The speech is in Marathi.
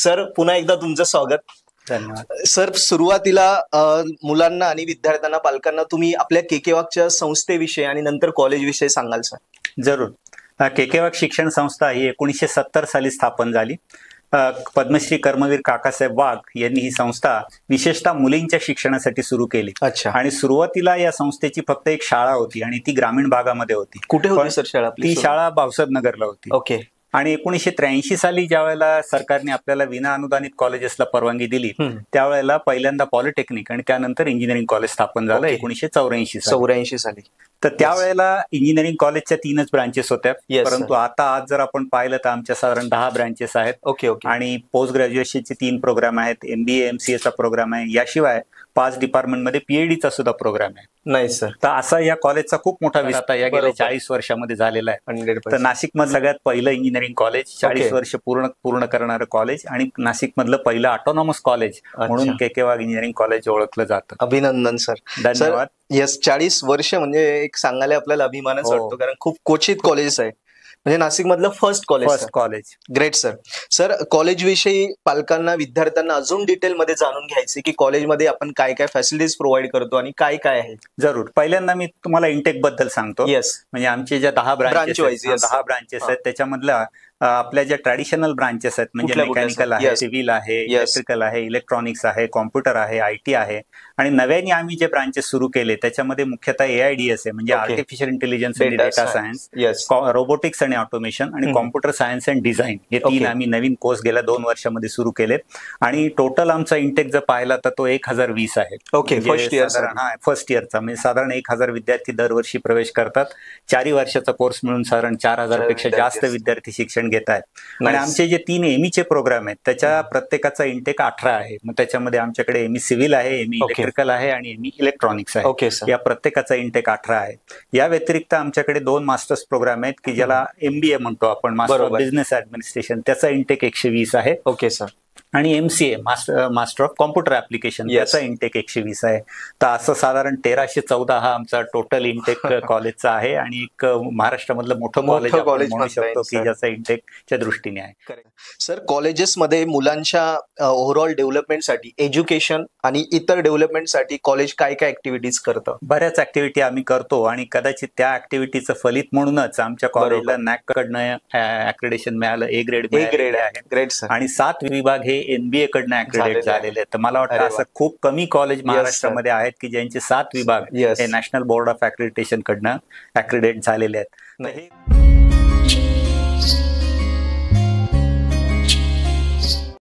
सर पुन्हा एकदा तुमचं स्वागत. धन्यवाद सर. सुरुवातीला मुलांना आणि विद्यार्थ्यांना पालकांना तुम्ही आपल्या केकेवाकच्या संस्थेविषयी आणि नंतर कॉलेज विषयी सांगाल सर? जरूर. केकेवाक शिक्षण संस्था ही 1970 साली स्थापन झाली. पद्मश्री कर्मवीर काकासाहेब वाघ यांनी ही संस्था विशेषतः मुलींच्या शिक्षणासाठी सुरू केली. अच्छा. आणि सुरुवातीला या संस्थेची फक्त एक शाळा होती आणि ती ग्रामीण भागामध्ये होती. कुठे होती सर शाळा? ती शाळा भावसाद नगरला होती. ओके. आणि 1983 साली ज्या वेळेला सरकारने आपल्याला विना अनुदानित कॉलेजेसला परवानगी दिली त्यावेळेला पहिल्यांदा पॉलिटेक्निक आणि त्यानंतर इंजिनिअरिंग कॉलेज स्थापन झालं 1984 साली. तर त्यावेळेला इंजिनिअरिंग कॉलेजच्या 3च ब्रांचेस होत्या. परंतु आता आज जर आपण पाहिलं तर आमच्या साधारण 10 ब्रांचेस आहेत. ओके. आणि पोस्ट ग्रॅज्युएशनचे 3 प्रोग्राम आहेत. MBA MCA चा प्रोग्राम आहे. याशिवाय 5 डिपार्टमेंटमध्ये PhD चा सुद्धा प्रोग्राम आहे. नाही सर. तर असा या कॉलेजचा खूप मोठा विस्तार या गेल्या 40 वर्षामध्ये झालेला आहे. 100%. तर नाशिकमध्ये सगळ्यात पहिलं इंजिनिअरिंग कॉलेज, 40 वर्ष पूर्ण करणारं कॉलेज आणि नाशिक मधलं पहिलं ऑटोनॉमस कॉलेज म्हणून केकेवाक इंजिनिअरिंग कॉलेज ओळखलं जातं. अभिनंदन सर. धन्यवाद. यस, 40 वर्ष म्हणजे एक सांगायला आपल्याला अभिमानच वाटतो, कारण खूप क्वचित कॉलेजेस आहे. म्हणजे नाशिक मधलं first college. Great sir. Sir, college विषयी पालकांना विद्यार्थ्यांना अजून डिटेलमध्ये जाणून घ्यायचे की कॉलेजमध्ये आपण काय काय फॅसिलिटीज प्रोव्हाइड करतो आणि काय काय आहे. जरूर. पहिल्यांदा मी तुम्हाला इंटेक बद्दल सांगतो. येस. म्हणजे आमचे ज्या 10 ब्रांचेस आहेत त्याच्यामधल्या आपल्या ज्या ट्रॅडिशनल ब्रांचेस आहेत म्हणजे मेकॅनिकल आहे, सिव्हिल आहे, इलेक्ट्रिकल आहे, इलेक्ट्रॉनिक्स आहे, कॉम्प्युटर आहे, IT आहे. आणि नव्याने आम्ही जे ब्रांचेस सुरू केले त्याच्यामध्ये मुख्यतः AIDS आहे म्हणजे आर्टिफिशियल इंटेलिजन्स आणि डेटा सायन्स, रोबोटिक्स आणि ऑटोमेशन आणि कॉम्प्युटर सायन्स अँड डिझाईन हे 3 आम्ही नवीन कोर्स गेल्या 2 वर्षामध्ये सुरू केलेत. आणि टोटल आमचा इंटेक जर पाहिला तर तो 1020 आहे. ओके. फर्स्ट इयरचा म्हणजे साधारण 1000 विद्यार्थी दरवर्षी प्रवेश करतात. 4 वर्षाचा कोर्स मिळून साधारण 4000 पेक्षा जास्त विद्यार्थी शिक्षण घेत आहेत. आणि आमचे जे 3 ME प्रोग्राम आहेत त्याच्या प्रत्येकाचा इंटेक 18 आहे. मग त्याच्यामध्ये आमच्याकडे ME सिव्हिल आहे, ME इलेक्ट्रिकल आहे आणि ME इलेक्ट्रॉनिक्स आहे. या प्रत्येकाचा इंटेक 18 आहे. या व्यतिरिक्त आमच्याकडे 2 मास्टर्स प्रोग्राम आहेत की ज्याला MBA म्हणतो आपण, मास्टर ऑफ बिझनेस ऍडमिनिस्ट्रेशन, त्याचा इंटेक 120 आहे. Okay sir. आणि MCA master of computer application याचा इंटेक 120 आहे. तर असं साधारण 1314 हा आमचा टोटल इंटेक कॉलेजचा आहे आणि एक महाराष्ट्रामधलं मोठं कॉलेज म्हणू शकतो की ज्याचा इंटेकच्या दृष्टीने आहे. सर, कॉलेजेसमध्ये मुलांच्या ओव्हरऑल डेव्हलपमेंटसाठी, एज्युकेशन आणि इतर डेव्हलपमेंटसाठी कॉलेज काय काय ऍक्टिव्हिटीज करतं? बऱ्याच ऍक्टिव्हिटी आम्ही करतो आणि कदाचित त्या ऍक्टिव्हिटीचं फलित म्हणूनच आमच्या कॉलेजला NAAC कडनं ऍक्रेडिशन मिळालं, A ग्रेड आहे. Great sir. आणि 7 विभाग हे NBA कडनं ऍक्रेडिट झालेले आहेत. तर मला वाटतं असं खूप कमी कॉलेज महाराष्ट्रामध्ये आहेत की ज्यांचे 7 विभाग हे नॅशनल बोर्ड ऑफ ऍक्रेडिटेशन कडनं ऍक्रेडिट झालेले आहेत.